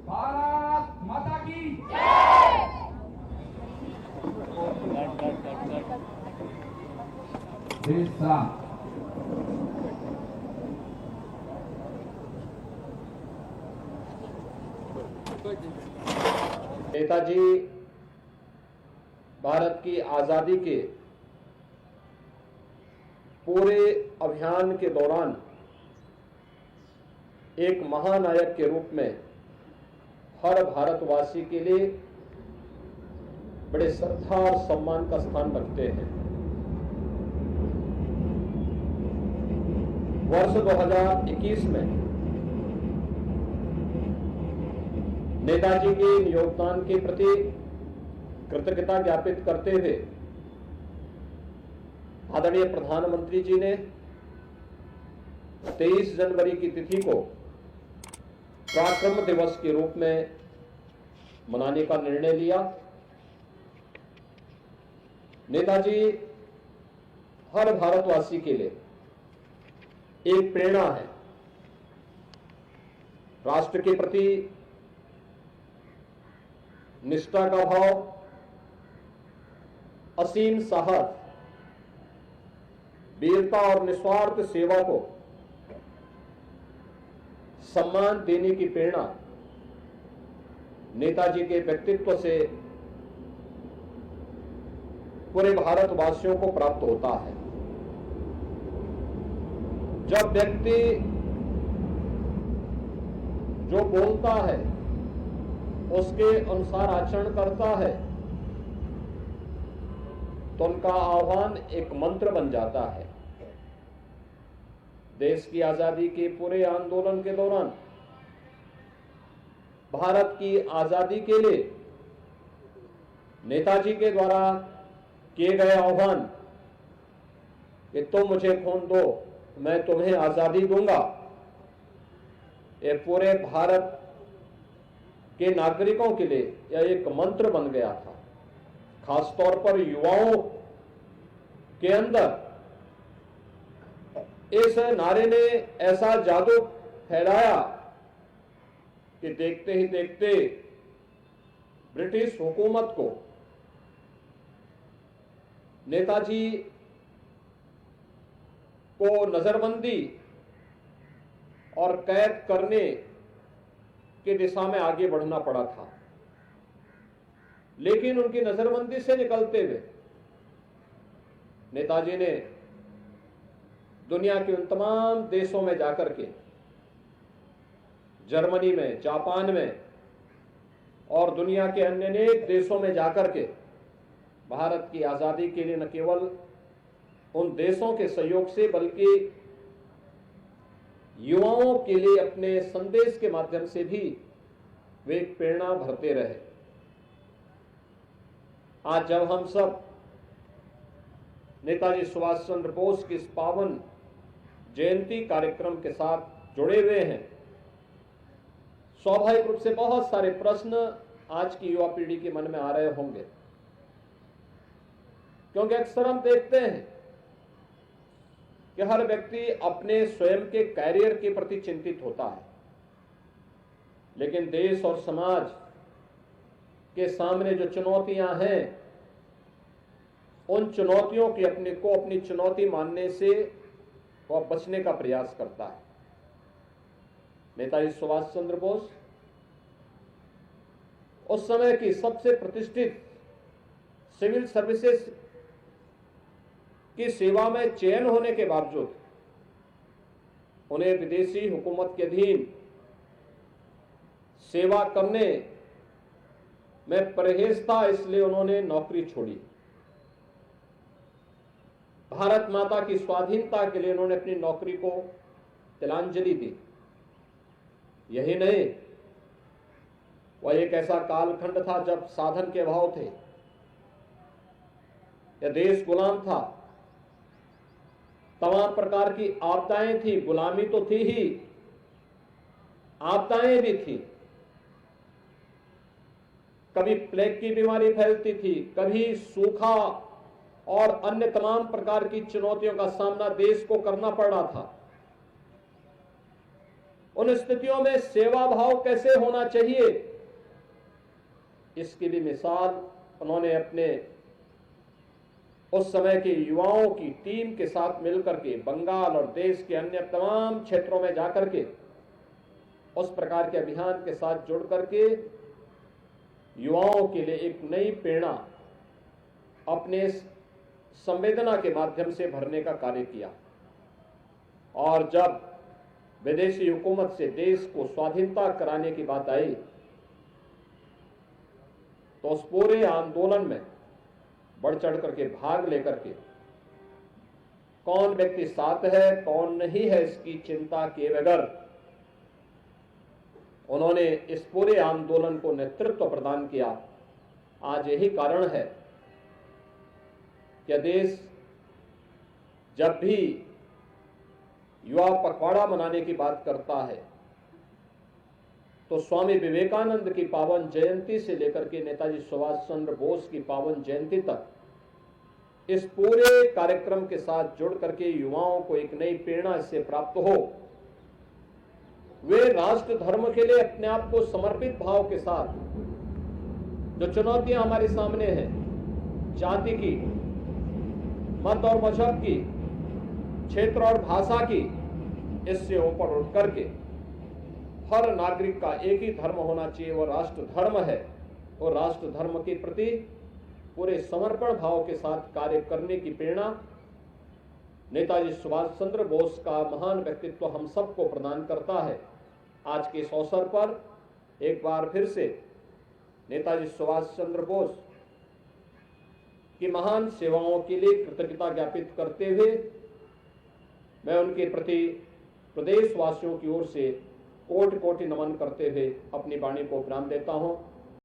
भारत माता की देश सलाम। नेताजी भारत की आजादी के पूरे अभियान के दौरान एक महानायक के रूप में हर भारतवासी के लिए बड़े श्रद्धा और सम्मान का स्थान रखते हैं। वर्ष 2021 में नेताजी के योगदान के प्रति कृतज्ञता ज्ञापित करते हुए आदरणीय प्रधानमंत्री जी ने 23 जनवरी की तिथि को पराक्रम दिवस के रूप में मनाने का निर्णय लिया। नेताजी हर भारतवासी के लिए एक प्रेरणा है। राष्ट्र के प्रति निष्ठा का भाव, असीम साहस, वीरता और निस्वार्थ सेवा को सम्मान देने की प्रेरणा नेताजी के व्यक्तित्व से पूरे भारतवासियों को प्राप्त होता है। जब व्यक्ति जो बोलता है उसके अनुसार आचरण करता है तो उनका आह्वान एक मंत्र बन जाता है। देश की आजादी के पूरे आंदोलन के दौरान भारत की आजादी के लिए नेताजी के द्वारा किए गए आह्वान कि तुम मुझे खून दो, मैं तुम्हें आजादी दूंगा, ये पूरे भारत के नागरिकों के लिए यह एक मंत्र बन गया था। खासतौर पर युवाओं के अंदर इस नारे ने ऐसा जादू फैलाया कि देखते ही देखते ब्रिटिश हुकूमत को नेताजी को नजरबंदी और कैद करने की दिशा में आगे बढ़ना पड़ा था। लेकिन उनकी नजरबंदी से निकलते हुए नेताजी ने दुनिया के उन तमाम देशों में जाकर के, जर्मनी में, जापान में और दुनिया के अन्य अनेक देशों में जाकर के भारत की आजादी के लिए न केवल उन देशों के सहयोग से बल्कि युवाओं के लिए अपने संदेश के माध्यम से भी वे एक प्रेरणा भरते रहे। आज जब हम सब नेताजी सुभाष चंद्र बोस की इस पावन जयंती कार्यक्रम के साथ जुड़े हुए हैं, स्वाभाविक रूप से बहुत सारे प्रश्न आज की युवा पीढ़ी के मन में आ रहे होंगे, क्योंकि अक्सर हम देखते हैं कि हर व्यक्ति अपने स्वयं के कैरियर के प्रति चिंतित होता है, लेकिन देश और समाज के सामने जो चुनौतियां हैं उन चुनौतियों की अपनी चुनौती मानने से वह बचने का प्रयास करता है। नेताजी सुभाष चंद्र बोस उस समय की सबसे प्रतिष्ठित सिविल सर्विसेज की सेवा में चयन होने के बावजूद उन्हें विदेशी हुकूमत के अधीन सेवा करने में परहेज था, इसलिए उन्होंने नौकरी छोड़ी। भारत माता की स्वाधीनता के लिए उन्होंने अपनी नौकरी को तिलांजलि दी। यही नहीं, वह एक ऐसा कालखंड था जब साधन के अभाव थे, यह देश गुलाम था, तमाम प्रकार की आपदाएं थी, गुलामी तो थी ही, आपदाएं भी थी। कभी प्लेग की बीमारी फैलती थी, कभी सूखा और अन्य तमाम प्रकार की चुनौतियों का सामना देश को करना पड़ रहा था। उन स्थितियों में सेवा भाव कैसे होना चाहिए, इसकी भी मिसाल उन्होंने अपने उस समय के युवाओं की टीम के साथ मिलकर के बंगाल और देश के अन्य तमाम क्षेत्रों में जाकर के उस प्रकार के अभियान के साथ जुड़ करके युवाओं के लिए एक नई प्रेरणा अपने संवेदना के माध्यम से भरने का कार्य किया। और जब विदेशी हुकूमत से देश को स्वाधीनता कराने की बात आई तो उस पूरे आंदोलन में बढ़ चढ़ करके भाग लेकर के कौन व्यक्ति साथ है कौन नहीं है इसकी चिंता किए बगैर उन्होंने इस पूरे आंदोलन को नेतृत्व प्रदान किया। आज यही कारण है कि देश जब भी युवा पखवाड़ा मनाने की बात करता है तो स्वामी विवेकानंद की पावन जयंती से लेकर के नेताजी सुभाष चंद्र बोस की पावन जयंती तक इस पूरे कार्यक्रम के साथ जुड़ करके युवाओं को एक नई प्रेरणा इससे प्राप्त हो, वे राष्ट्र धर्म के लिए अपने आप को समर्पित भाव के साथ जो चुनौतियां हमारे सामने हैं, जाति की, मत और मजहब की, क्षेत्र और भाषा की, इससे ऊपर उठ करके हर नागरिक का एक ही धर्म होना चाहिए, वो राष्ट्र धर्म है। और राष्ट्र धर्म के प्रति पूरे समर्पण भाव के साथ कार्य करने की प्रेरणा नेताजी सुभाष चंद्र बोस का महान व्यक्तित्व हम सबको प्रदान करता है। आज के इस अवसर पर एक बार फिर से नेताजी सुभाष चंद्र बोस की महान सेवाओं के लिए कृतज्ञता ज्ञापित करते हुए मैं उनके प्रति प्रदेशवासियों की ओर से कोटि कोटि नमन करते हुए अपनी वाणी को विराम देता हूं।